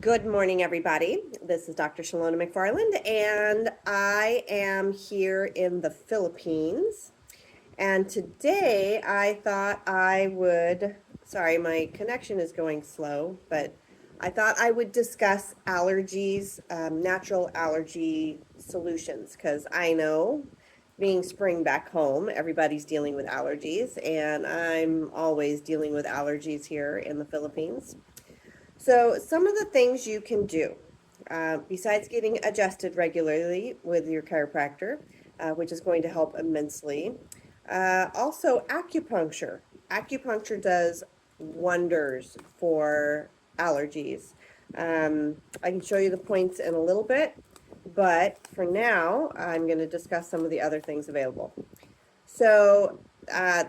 Good morning, everybody. This is Dr. Shalona McFarland, and I am here in the Philippines. And today I thought I would, sorry, my connection is going slow, but I thought I would discuss allergies, natural allergy solutions, because I know being spring back home, everybody's dealing with allergies, and I'm always dealing with allergies here in the Philippines. So, some of the things you can do, besides getting adjusted regularly with your chiropractor, which is going to help immensely, also acupuncture. Acupuncture does wonders for allergies. I can show you the points in a little bit, but for now, I'm going to discuss some of the other things available. So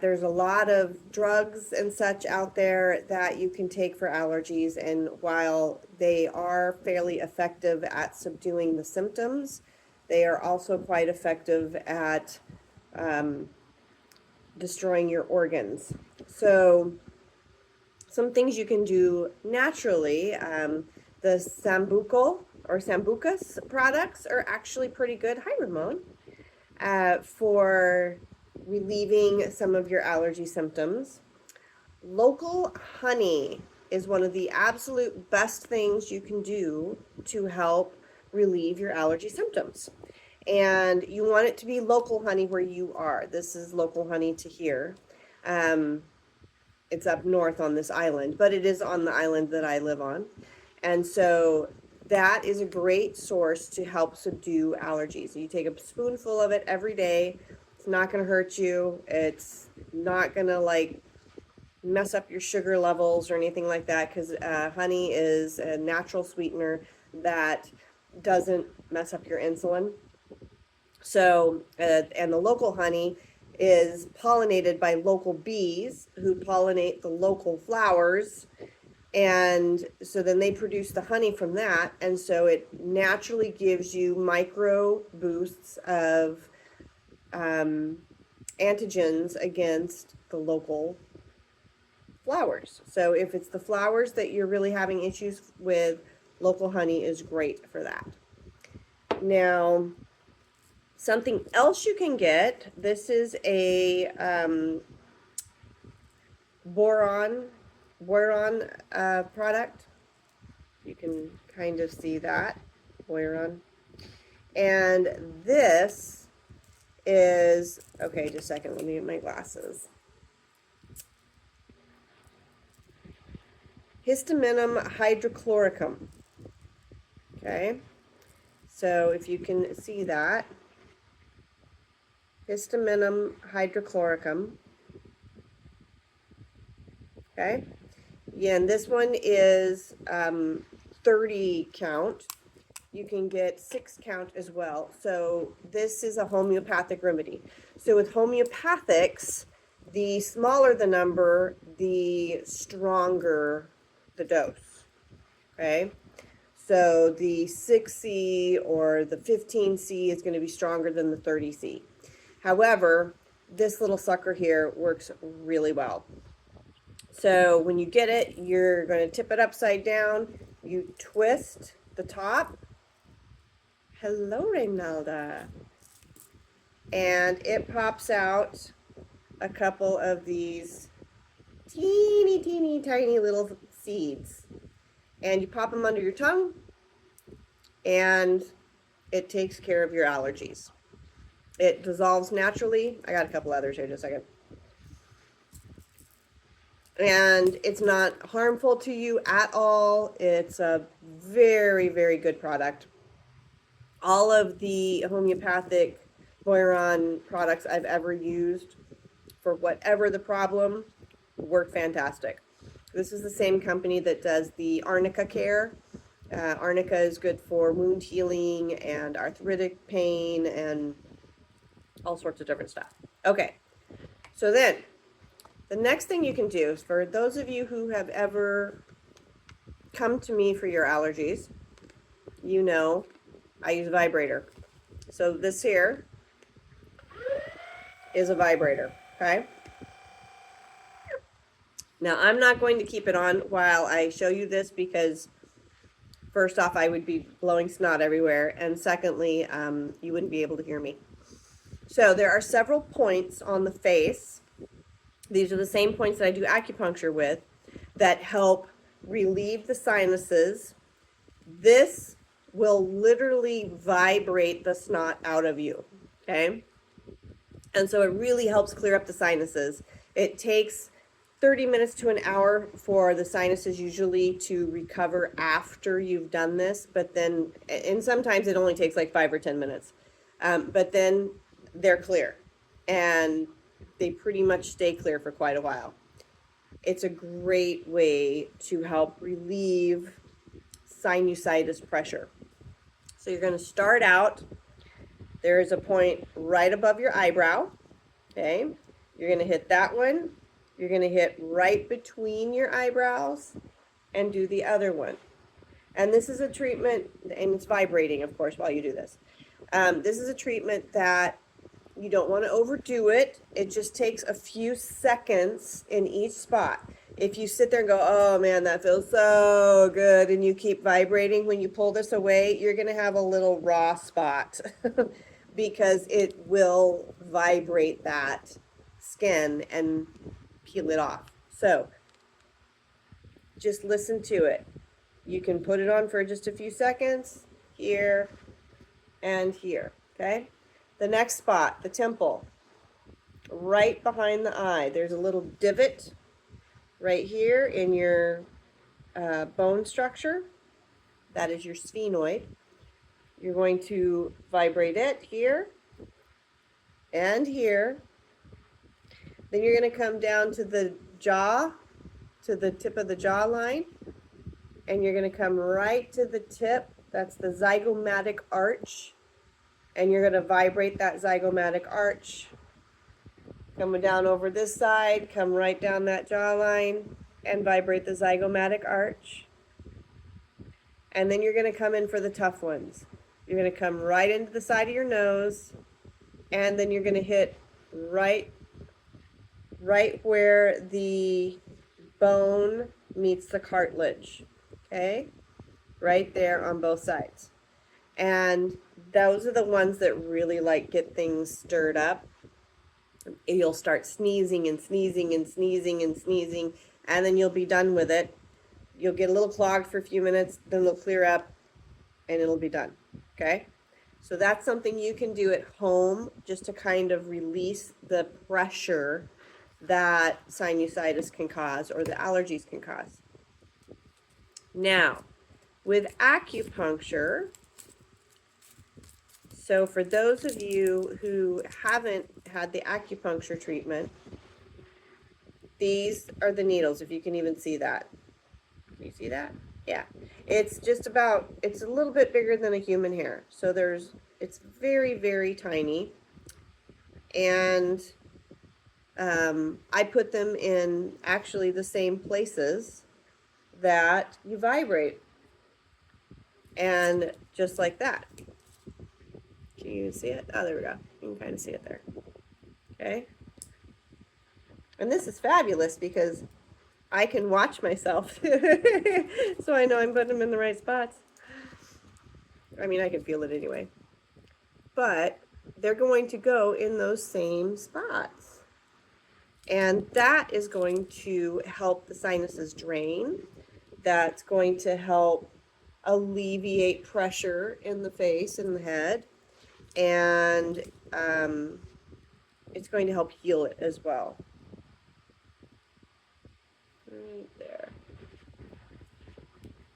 there's a lot of drugs and such out there that you can take for allergies, and while they are fairly effective at subduing the symptoms, they are also quite effective at destroying your organs. So some things you can do naturally, the Sambuco or Sambucas products are actually pretty good. Hi, Ramon. For relieving some of your allergy symptoms. Local honey is one of the absolute best things you can do to help relieve your allergy symptoms. And you want it to be local honey where you are. This is local honey to here. It's up north on this island, but it is on the island that I live on. And so that is a great source to help subdue allergies. You take a spoonful of it every day. It's not going to hurt you. It's not going to mess up your sugar levels or anything like that, because honey is a natural sweetener that doesn't mess up your insulin. So, and the local honey is pollinated by local bees who pollinate the local flowers. And so then they produce the honey from that. And so it naturally gives you micro boosts of antigens against the local flowers. So if it's the flowers that you're really having issues with, local honey is great for that. Now, something else you can get, this is a boron product. You can kind of see that, boron. And this is, okay, just a second, let me get my glasses. Histaminum hydrochloricum. Okay, so if you can see that, histaminum hydrochloricum. Okay, yeah, and this one is 30 count. You can get 6 count as well. So this is a homeopathic remedy. So with homeopathics, the smaller the number, the stronger the dose. Okay, so the 6C or the 15C is going to be stronger than the 30C. However, this little sucker here works really well. So when you get it, you're going to tip it upside down. You twist the top. Hello, Reynalda. And it pops out a couple of these teeny tiny little seeds. And you pop them under your tongue, and it takes care of your allergies. It dissolves naturally. I got a couple others here, just a second. And it's not harmful to you at all. It's a very, very good product. All of the homeopathic boron products I've ever used for whatever the problem work fantastic. This is the same company that does the Arnica Care. Arnica is good for wound healing and arthritic pain and all sorts of different stuff. Okay, so then the next thing you can do is, for those of you who have ever come to me for your allergies, you know I use a vibrator. So this here is a vibrator, okay? Now, I'm not going to keep it on while I show you this, because first off, I would be blowing snot everywhere, and secondly, you wouldn't be able to hear me. So there are several points on the face. These are the same points that I do acupuncture with that help relieve the sinuses. This will literally vibrate the snot out of you, okay? And so it really helps clear up the sinuses. It takes 30 minutes to an hour for the sinuses usually to recover after you've done this, but then, and sometimes it only takes like 5 or 10 minutes, but then they're clear and they pretty much stay clear for quite a while. It's a great way to help relieve sinusitis pressure. So you're going to start out, there is a point right above your eyebrow, okay? You're going to hit that one. You're going to hit right between your eyebrows and do the other one. And this is a treatment, and it's vibrating, of course, while you do this. This is a treatment that you don't want to overdo it. It just takes a few seconds in each spot. If you sit there and go, oh man, that feels so good, and you keep vibrating, when you pull this away, you're going to have a little raw spot because it will vibrate that skin and peel it off. So just listen to it. You can put it on for just a few seconds here and here, okay? The next spot, the temple, right behind the eye. There's a little divot right here in your bone structure. That is your sphenoid. You're going to vibrate it here and here. Then you're going to come down to the jaw, to the tip of the jawline, and you're going to come right to the tip. That's the zygomatic arch. And you're going to vibrate that zygomatic arch. Coming down over this side, come right down that jawline and vibrate the zygomatic arch. And then you're going to come in for the tough ones. You're going to come right into the side of your nose, and then you're going to hit right where the bone meets the cartilage, okay? Right there on both sides. And those are the ones that really like get things stirred up. You'll start sneezing and sneezing and sneezing and sneezing, and then you'll be done with it. You'll get a little clogged for a few minutes, then it'll clear up, and it'll be done, okay? So that's something you can do at home just to kind of release the pressure that sinusitis can cause or the allergies can cause. Now, with acupuncture, so for those of you who haven't had the acupuncture treatment, these are the needles, if you can even see that. Can you see that? Yeah. It's just about, it's a little bit bigger than a human hair. So it's very, very tiny. And I put them in actually the same places that you vibrate. And just like that. Can you see it? Oh, there we go. You can kind of see it there. Okay. And this is fabulous because I can watch myself. So I know I'm putting them in the right spots. I mean, I can feel it anyway. But they're going to go in those same spots. And that is going to help the sinuses drain. That's going to help alleviate pressure in the face and the head. And it's going to help heal it as well. Right there.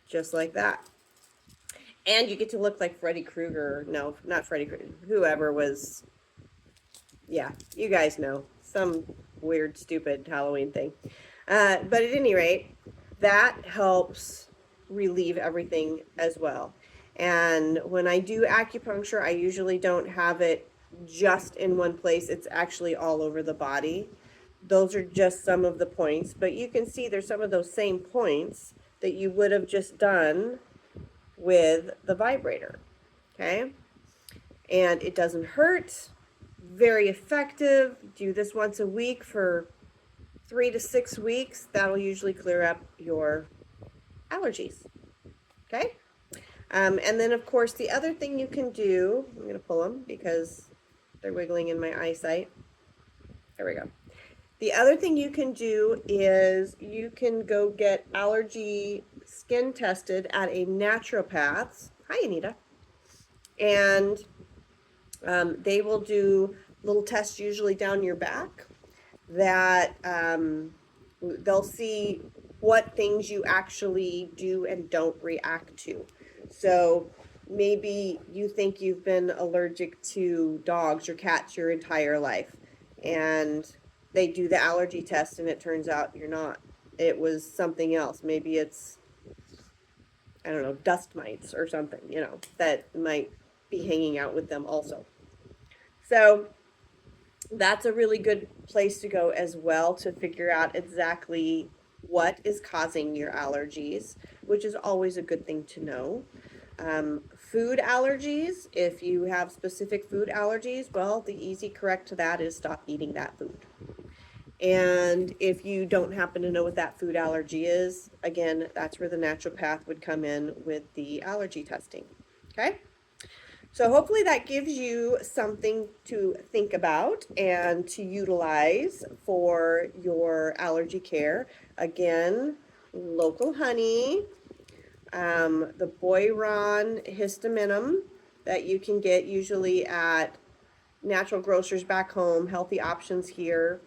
Just like that. And you get to look like Freddy Krueger. No, not Freddy Krueger. Whoever was, yeah, you guys know. Some weird, stupid Halloween thing. But at any rate, that helps relieve everything as well. And when I do acupuncture, I usually don't have it just in one place. It's actually all over the body. Those are just some of the points. But you can see there's some of those same points that you would have just done with the vibrator. Okay? And it doesn't hurt. Very effective. Do this once a week for 3 to 6 weeks. That'll usually clear up your allergies. Okay? And then, of course, the other thing you can do, I'm going to pull them because they're wiggling in my eyesight. There we go. The other thing you can do is you can go get allergy skin tested at a naturopath's. Hi, Anita. And they will do little tests usually down your back that they'll see what things you actually do and don't react to. So maybe you think you've been allergic to dogs or cats your entire life, and they do the allergy test and it turns out you're not. It was something else. Maybe it's, I don't know, dust mites or something, that might be hanging out with them also. So that's a really good place to go as well to figure out exactly what is causing your allergies, which is always a good thing to know. Food allergies, if you have specific food allergies, well, the easy correct to that is stop eating that food. And if you don't happen to know what that food allergy is, again, that's where the naturopath would come in with the allergy testing. Okay? So hopefully that gives you something to think about and to utilize for your allergy care. Again, local honey, the Boiron histaminum that you can get usually at natural grocers back home, healthy options here.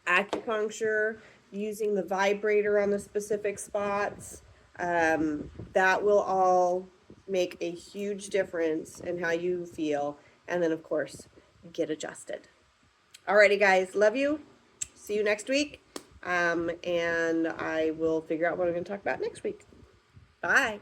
Acupuncture, using the vibrator on the specific spots, that will all make a huge difference in how you feel. And then, of course, get adjusted. Alrighty, guys, love you. See you next week. And I will figure out what I'm going to talk about next week. Bye.